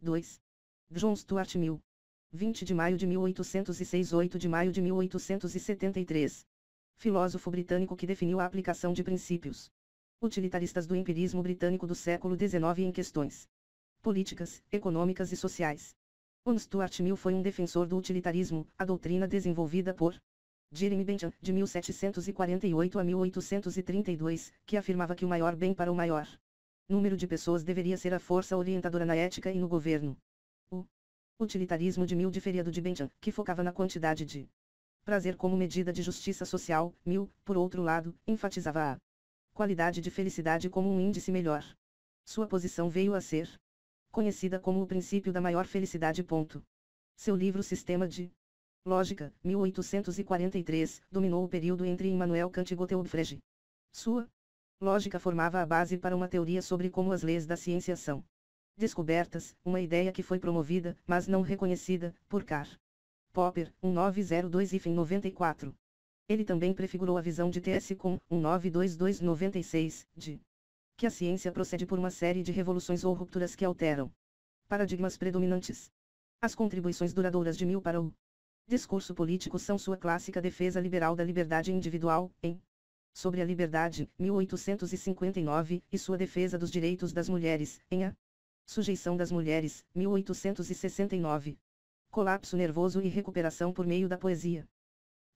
2. John Stuart Mill. 20 de maio de 1806 – 8 de maio de 1873. Filósofo britânico que definiu a aplicação de princípios utilitaristas do empirismo britânico do século XIX em questões políticas, econômicas e sociais. John Stuart Mill foi um defensor do utilitarismo, a doutrina desenvolvida por Jeremy Bentham, de 1748 a 1832, que afirmava que o maior bem para o maior número de pessoas deveria ser a força orientadora na ética e no governo. O utilitarismo de Mill diferia do de Bentham, que focava na quantidade de prazer como medida de justiça social. Mill, por outro lado, enfatizava a qualidade de felicidade como um índice melhor. Sua posição veio a ser conhecida como o princípio da maior felicidade. Seu livro Sistema de Lógica, 1843, dominou o período entre Immanuel Kant e Gottlob Frege. Sua lógica formava a base para uma teoria sobre como as leis da ciência são descobertas, uma ideia que foi promovida, mas não reconhecida, por Karl Popper, 1902-94. Ele também prefigurou a visão de T.S. Kuhn, 1922-96, de que a ciência procede por uma série de revoluções ou rupturas que alteram paradigmas predominantes. As contribuições duradouras de Mill para o discurso político são sua clássica defesa liberal da liberdade individual, em Sobre a Liberdade, 1859, e sua defesa dos direitos das mulheres, em A Sujeição das Mulheres, 1869. Colapso nervoso e recuperação por meio da poesia.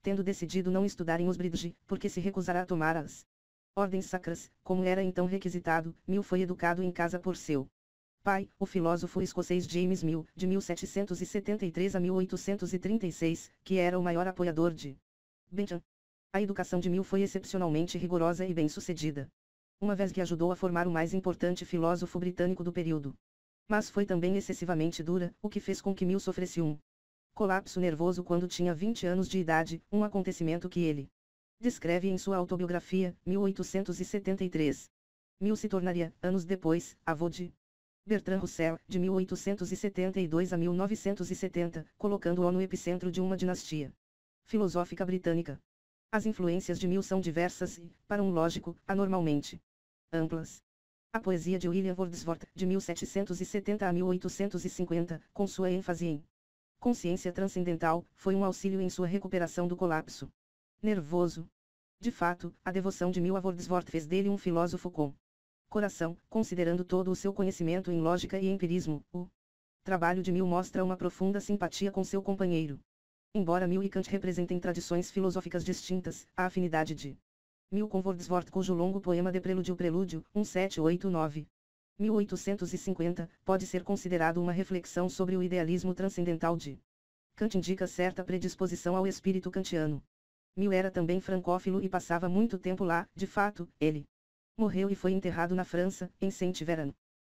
Tendo decidido não estudar em Uxbridge, porque se recusara a tomar as ordens sacras, como era então requisitado, Mill foi educado em casa por seu pai, o filósofo escocês James Mill, de 1773 a 1836, que era o maior apoiador de Bentham. A educação de Mill foi excepcionalmente rigorosa e bem-sucedida, uma vez que ajudou a formar o mais importante filósofo britânico do período. Mas foi também excessivamente dura, o que fez com que Mill sofresse um colapso nervoso quando tinha 20 anos de idade, um acontecimento que ele descreve em sua autobiografia, 1873. Mill se tornaria, anos depois, avô de Bertrand Russell, de 1872 a 1970, colocando-o no epicentro de uma dinastia filosófica britânica. As influências de Mill são diversas e, para um lógico, anormalmente amplas. A poesia de William Wordsworth, de 1770 a 1850, com sua ênfase em consciência transcendental, foi um auxílio em sua recuperação do colapso nervoso. De fato, a devoção de Mill a Wordsworth fez dele um filósofo com coração, considerando todo o seu conhecimento em lógica e empirismo. O trabalho de Mill mostra uma profunda simpatia com seu companheiro. Embora Mill e Kant representem tradições filosóficas distintas, a afinidade de Mill com Wordsworth, cujo longo poema De Prelúdio Prelúdio, 1789, 1850, pode ser considerado uma reflexão sobre o idealismo transcendental de Kant, indica certa predisposição ao espírito kantiano. Mill era também francófilo e passava muito tempo lá. De fato, ele morreu e foi enterrado na França, em Saint-Véran.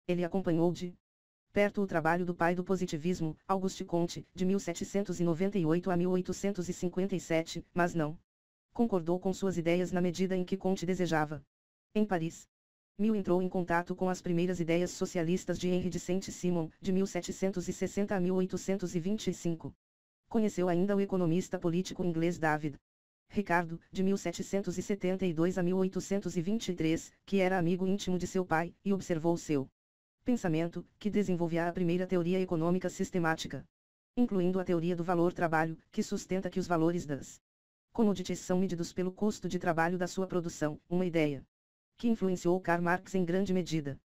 Ele acompanhou de perto o trabalho do pai do positivismo, Auguste Comte, de 1798 a 1857, mas não concordou com suas ideias na medida em que Comte desejava. Em Paris, Mill entrou em contato com as primeiras ideias socialistas de Henri de Saint-Simon, de 1760 a 1825. Conheceu ainda o economista político inglês David Ricardo, de 1772 a 1823, que era amigo íntimo de seu pai, e observou seu pensamento, que desenvolvia a primeira teoria econômica sistemática, incluindo a teoria do valor-trabalho, que sustenta que os valores das commodities são medidos pelo custo de trabalho da sua produção, uma ideia que influenciou Karl Marx em grande medida.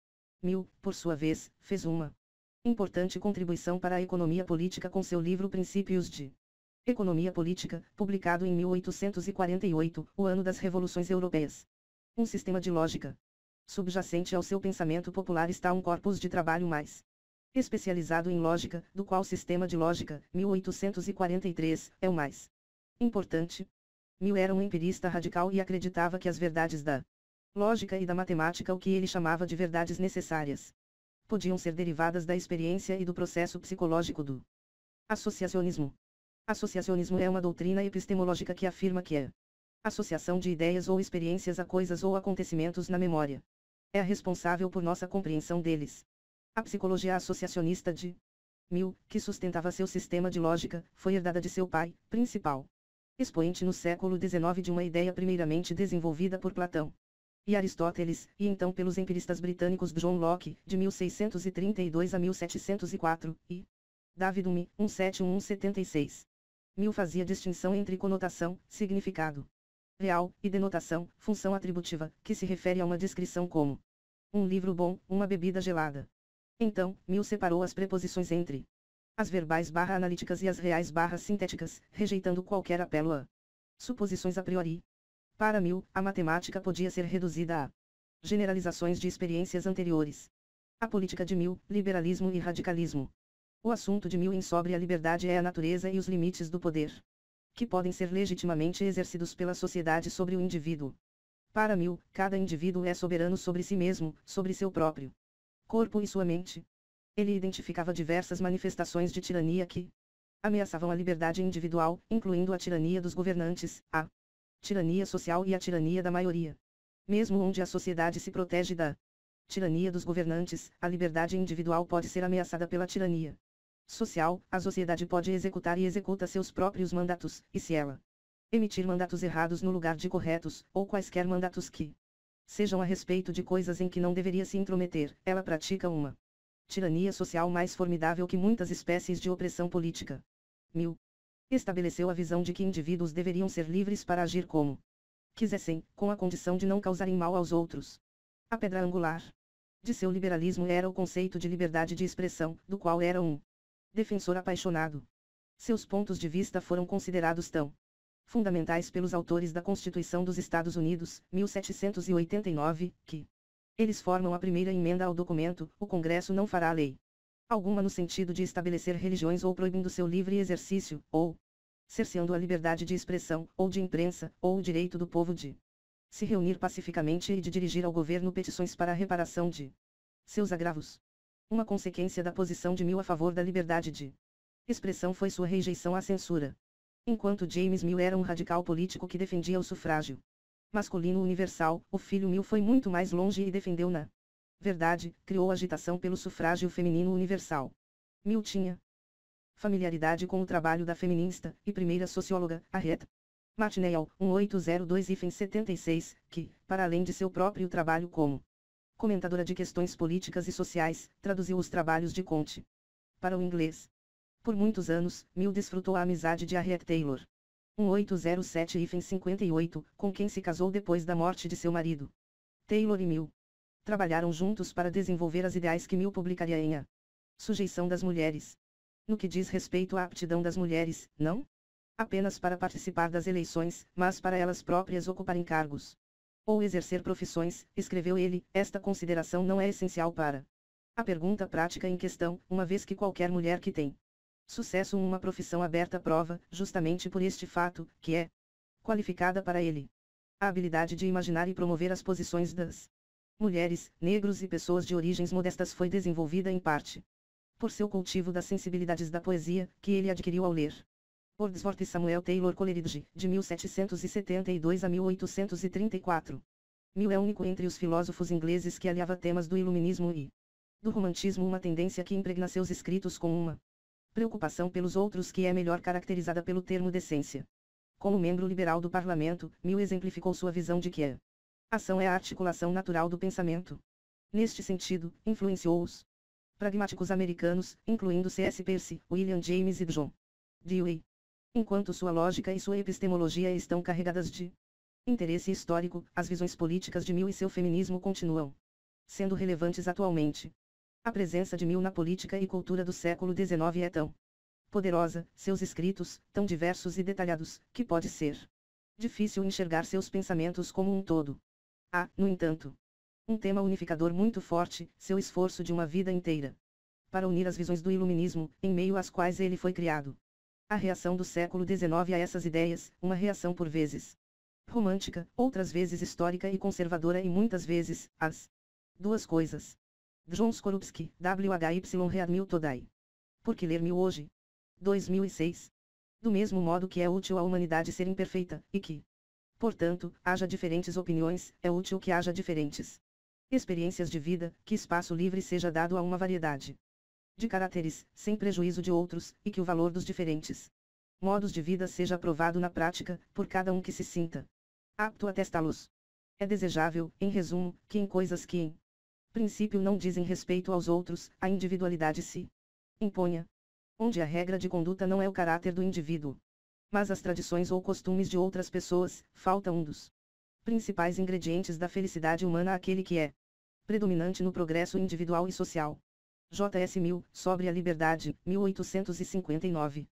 Mill, por sua vez, fez uma importante contribuição para a economia política com seu livro Princípios de Economia Política, publicado em 1848, o ano das revoluções europeias. Um sistema de lógica. Subjacente ao seu pensamento popular está um corpus de trabalho mais especializado em lógica, do qual sistema de lógica, 1843, é o mais importante. Mill era um empirista radical e acreditava que as verdades da lógica e da matemática, o que ele chamava de verdades necessárias, podiam ser derivadas da experiência e do processo psicológico do associacionismo. Associacionismo é uma doutrina epistemológica que afirma que a associação de ideias ou experiências a coisas ou acontecimentos na memória é a responsável por nossa compreensão deles. A psicologia associacionista de Mill, que sustentava seu sistema de lógica, foi herdada de seu pai, principal expoente no século XIX de uma ideia primeiramente desenvolvida por Platão. e Aristóteles, e então pelos empiristas britânicos John Locke, de 1632 a 1704, e David Hume, 1776. Mill fazia distinção entre conotação, significado real, e denotação, função atributiva, que se refere a uma descrição como um livro bom, uma bebida gelada. Então, Mill separou as preposições entre as verbais/analíticas e as reais/sintéticas, rejeitando qualquer apelo a suposições a priori. Para Mill, a matemática podia ser reduzida a generalizações de experiências anteriores. A política de Mill, liberalismo e radicalismo. O assunto de Mill em Sobre a Liberdade é a natureza e os limites do poder, que podem ser legitimamente exercidos pela sociedade sobre o indivíduo. Para Mill, cada indivíduo é soberano sobre si mesmo, sobre seu próprio corpo e sua mente. Ele identificava diversas manifestações de tirania que ameaçavam a liberdade individual, incluindo a tirania dos governantes, a tirania social e a tirania da maioria. Mesmo onde a sociedade se protege da tirania dos governantes, a liberdade individual pode ser ameaçada pela tirania social. A sociedade pode executar e executa seus próprios mandatos, e se ela emitir mandatos errados no lugar de corretos, ou quaisquer mandatos que sejam a respeito de coisas em que não deveria se intrometer, ela pratica uma tirania social mais formidável que muitas espécies de opressão política. Mill estabeleceu a visão de que indivíduos deveriam ser livres para agir como quisessem, com a condição de não causarem mal aos outros. A pedra angular de seu liberalismo era o conceito de liberdade de expressão, do qual era um defensor apaixonado. Seus pontos de vista foram considerados tão fundamentais pelos autores da Constituição dos Estados Unidos, 1789, que eles formam a primeira emenda ao documento: o Congresso não fará lei alguma no sentido de estabelecer religiões ou proibindo seu livre exercício, ou cerceando a liberdade de expressão, ou de imprensa, ou o direito do povo de se reunir pacificamente e de dirigir ao governo petições para a reparação de seus agravos. Uma consequência da posição de Mill a favor da liberdade de expressão foi sua rejeição à censura. Enquanto James Mill era um radical político que defendia o sufrágio masculino universal, o filho Mill foi muito mais longe e defendeu na verdade, criou agitação pelo sufrágio feminino universal. Mill tinha familiaridade com o trabalho da feminista e primeira socióloga, Harriet Martineau, 1802-76, que, para além de seu próprio trabalho como comentadora de questões políticas e sociais, traduziu os trabalhos de Comte para o inglês. Por muitos anos, Mill desfrutou a amizade de Harriet Taylor, 1807-58, com quem se casou depois da morte de seu marido. Taylor e Mill trabalharam juntos para desenvolver as ideais que Mill publicaria em A Sujeição das Mulheres. No que diz respeito à aptidão das mulheres, não apenas para participar das eleições, mas para elas próprias ocuparem cargos ou exercer profissões, escreveu ele, esta consideração não é essencial para a pergunta prática em questão, uma vez que qualquer mulher que tem sucesso em uma profissão aberta prova, justamente por este fato, que é qualificada para ele. A habilidade de imaginar e promover as posições das mulheres, negros e pessoas de origens modestas foi desenvolvida em parte por seu cultivo das sensibilidades da poesia, que ele adquiriu ao ler Wordsworth e Samuel Taylor Coleridge, de 1772 a 1834. Mill é único entre os filósofos ingleses que aliava temas do iluminismo e do romantismo, uma tendência que impregna seus escritos com uma preocupação pelos outros que é melhor caracterizada pelo termo decência. Como membro liberal do parlamento, Mill exemplificou sua visão de que a ação é a articulação natural do pensamento. Neste sentido, influenciou os pragmáticos americanos, incluindo C.S. Peirce, William James e John Dewey. Enquanto sua lógica e sua epistemologia estão carregadas de interesse histórico, as visões políticas de Mill e seu feminismo continuam sendo relevantes atualmente. A presença de Mill na política e cultura do século XIX é tão poderosa, seus escritos, tão diversos e detalhados, que pode ser difícil enxergar seus pensamentos como um todo. Há, no entanto, um tema unificador muito forte, seu esforço de uma vida inteira para unir as visões do iluminismo, em meio às quais ele foi criado. A reação do século XIX a essas ideias, uma reação por vezes romântica, outras vezes histórica e conservadora e muitas vezes, as duas coisas. John Skorupski, W.H.Y. Read Mill Today. Por que ler Mill hoje? 2006. Do mesmo modo que é útil à humanidade ser imperfeita, e que, portanto, haja diferentes opiniões, é útil que haja diferentes experiências de vida, que espaço livre seja dado a uma variedade de caracteres, sem prejuízo de outros, e que o valor dos diferentes modos de vida seja aprovado na prática, por cada um que se sinta apto a testá-los. É desejável, em resumo, que em coisas que em princípio não dizem respeito aos outros, a individualidade se imponha. Onde a regra de conduta não é o caráter do indivíduo, mas as tradições ou costumes de outras pessoas, falta um dos principais ingredientes da felicidade humana, aquele que é predominante no progresso individual e social. J.S. Mill, sobre a liberdade, 1859.